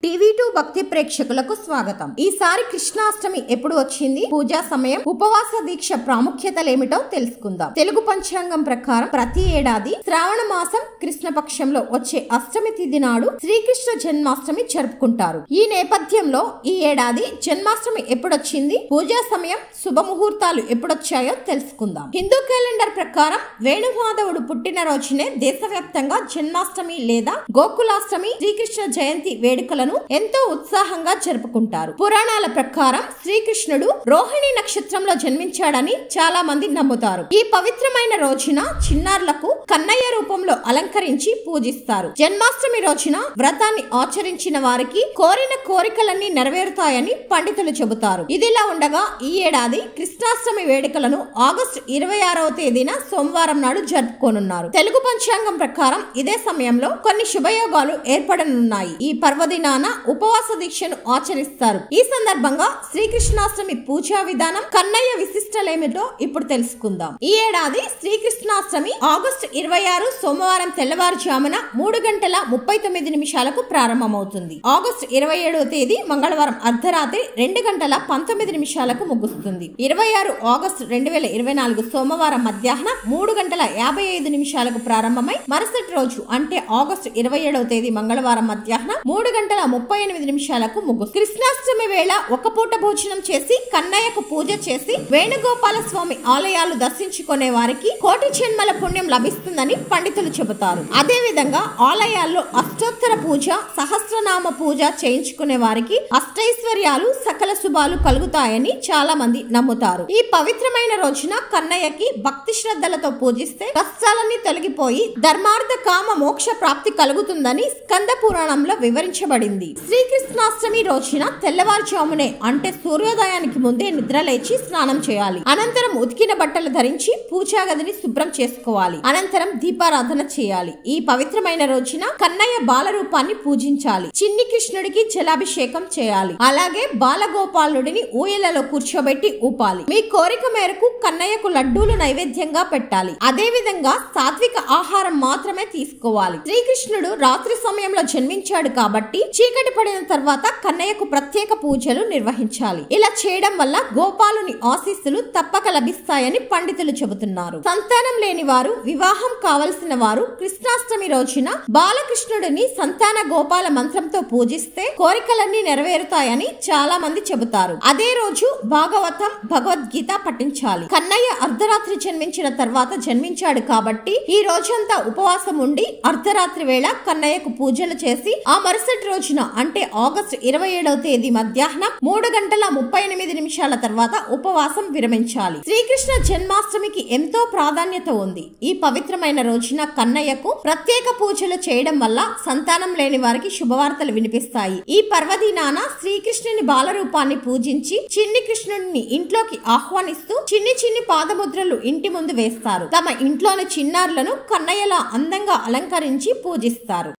టీవీ2 భక్తి ప్రేక్షకులకు స్వాగతం. ఈసారి కృష్ణాష్టమి ఎప్పుడు వచ్చింది, పూజా సమయం, ఉపవాస దీక్ష ప్రాముఖ్యతలేమిటో తెలుసుకుందాం. తెలుగు పంచాంగం ప్రకారం ప్రతి ఏడాది శ్రావణ మాసం కృష్ణపక్షంలో వచ్చే అష్టమి తిథి నాడు శ్రీకృష్ణ జన్మాష్టమి జరుపుకుంటారు. ఈ నేపథ్యంలో ఈ ఏడాది జన్మాష్టమి ఎప్పుడొచ్చింది, పూజా సమయం, శుభముహూర్తాలు ఎప్పుడొచ్చాయో తెలుసుకుందాం. హిందూ క్యాలెండర్ ప్రకారం వేణుమాధవుడు పుట్టినరోజునే దేశవ్యాప్తంగా జన్మాష్టమి లేదా గోకులాష్టమి శ్రీకృష్ణ జయంతి వేడుకలను ఎంతో ఉత్సాహంగా జరుపుకుంటారు. పురాణాల ప్రకారం శ్రీకృష్ణుడు రోహిణి నక్షత్రంలో జన్మించాడని చాలా మంది నమ్ముతారు. ఈ పవిత్రమైన రోజున చిన్నారులకు కన్నయ్య రూపంలో అలంకరించి పూజిస్తారు. జన్మాష్టమి రోజున వ్రతాన్ని ఆచరించిన వారికి కోరిన కోరికలన్నీ నెరవేరుతాయని పండితులు చెబుతారు. ఇదిలా ఉండగా ఈ ఏడాది కృష్ణాష్టమి వేడుకలను ఆగస్టు 26వ తేదీన సోమవారం నాడు జరుపుకోనున్నారు. తెలుగు పంచాంగం ప్రకారం ఇదే సమయంలో కొన్ని శుభయోగాలు ఏర్పడనున్నాయి. ఈ పర్వదినాన ఉపవాస దీక్షను ఆచరిస్తారు. ఈ సందర్భంగా శ్రీకృష్ణాష్టమి పూజా విధానం, కన్నయ్య విశిష్టలేమిటో ఇప్పుడు తెలుసుకుందాం. ఈ ఏడాది శ్రీకృష్ణాష్టమి ఆగస్టు 26 సోమవారం తెల్లవారుజామున 3:39 ప్రారంభమవుతుంది. ఆగస్టు 27వ తేదీ మంగళవారం అర్ధరాత్రి 2:19 ముగుస్తుంది. 26 ఆగస్టు 2024 సోమవారం మధ్యాహ్నం 3:55 ప్రారంభమై మరుసటి రోజు అంటే ఆగస్టు 27వ తేదీ మంగళవారం మధ్యాహ్నం 3:38 ముగుస్తుంది. కృష్ణాష్టమి వేళ ఒక పూట భోజనం చేసి కన్నయ్యకు పూజ చేసి వేణుగోపాల స్వామి ఆలయాలు దర్శించుకునే వారికి కోటి జన్మల పుణ్యం లభిస్తుందని పండితులు చెబుతారు. అదే విధంగా ఆలయాల్లో అష్టోత్తర పూజ, సహస్రనామ పూజ చేయించుకునే వారికి అష్టైశ్వర్యాలు, సకల శుభాలు కలుగుతాయని చాలా మంది నమ్ముతారు. ఈ పవిత్రమైన రోజున కన్నయ్యకి భక్తి శ్రద్ధలతో పూజిస్తే కష్టాలన్నీ తొలగిపోయి ధర్మార్థ కామ మోక్ష ప్రాప్తి కలుగుతుందని స్కంద పురాణంలో వివరించబడింది. శ్రీకృష్ణాష్టమి రోజున తెల్లవారుజామునే అంటే సూర్యోదయానికి ముందే నిద్రలేచి స్నానం చేయాలి. అనంతరం ఉతికిన బట్టలు ధరించి పూజా గదిని శుభ్రం చేసుకోవాలి. అనంతరం దీపారాధన చేయాలి. ఈ పవిత్రమైన రోజున కన్నయ్య బాల రూపాన్ని పూజించాలి. చిన్ని కృష్ణుడికి జలాభిషేకం చేయాలి. అలాగే బాలగోపాలుడిని ఊయలలో కూర్చోబెట్టి ఊపాలి. మీ కోరిక మేరకు కన్నయ్యకు లడ్డూలు నైవేద్యంగా పెట్టాలి. అదే విధంగా సాత్విక ఆహారం మాత్రమే తీసుకోవాలి. శ్రీకృష్ణుడు రాత్రి సమయంలో జన్మించాడు కాబట్టి చీకటి పడిన తర్వాత కన్నయ్యకు ప్రత్యేక పూజలు నిర్వహించాలి. ఇలా చేయడం వల్ల గోపాలుని ఆశీస్సులు తప్పక లభిస్తాయని పండితులు చెబుతున్నారు. సంతానం లేని వారు, వివాహం కావలసిన వారు కృష్ణాష్టమి రోజున బాలకృష్ణుడిని సంతాన గోపాల మంత్రంతో పూజిస్తే కోరికలన్నీ నెరవేరుతాయని చాలా మంది చెబుతారు. అదే రోజు భాగవతం, భగవద్గీత పఠించాలి. కన్నయ్య అర్ధరాత్రి జన్మించిన తర్వాత జన్మించాడు కాబట్టి ఈ రోజంతా ఉపవాసం ఉండి అర్ధరాత్రి వేళ కన్నయ్యకు పూజలు చేసి ఆ మరుసటి రోజున అంటే ఆగస్టు 27వ తేదీ మధ్యాహ్నం 3:38 తర్వాత ఉపవాసం విరమించాలి. శ్రీకృష్ణ జన్మాష్టమికి ఎంతో ప్రాధాన్యత ఉంది. ఈ పవిత్రమైన రోజున కన్నయ్యకు ప్రత్యేక పూజలు చేయడం వల్ల సంతానం లేని వారికి శుభవార్తలు వినిపిస్తాయి. ఈ పర్వదినాన శ్రీకృష్ణుని బాలరూపాన్ని పూజించి చిన్ని కృష్ణుడిని ఇంట్లోకి ఆహ్వానిస్తూ చిన్ని చిన్ని పాదముద్రలు ఇంటి ముందు వేస్తారు. తమ ఇంట్లోని చిన్నారులను కన్నయ్యలా అందంగా అలంకరించి పూజిస్తారు.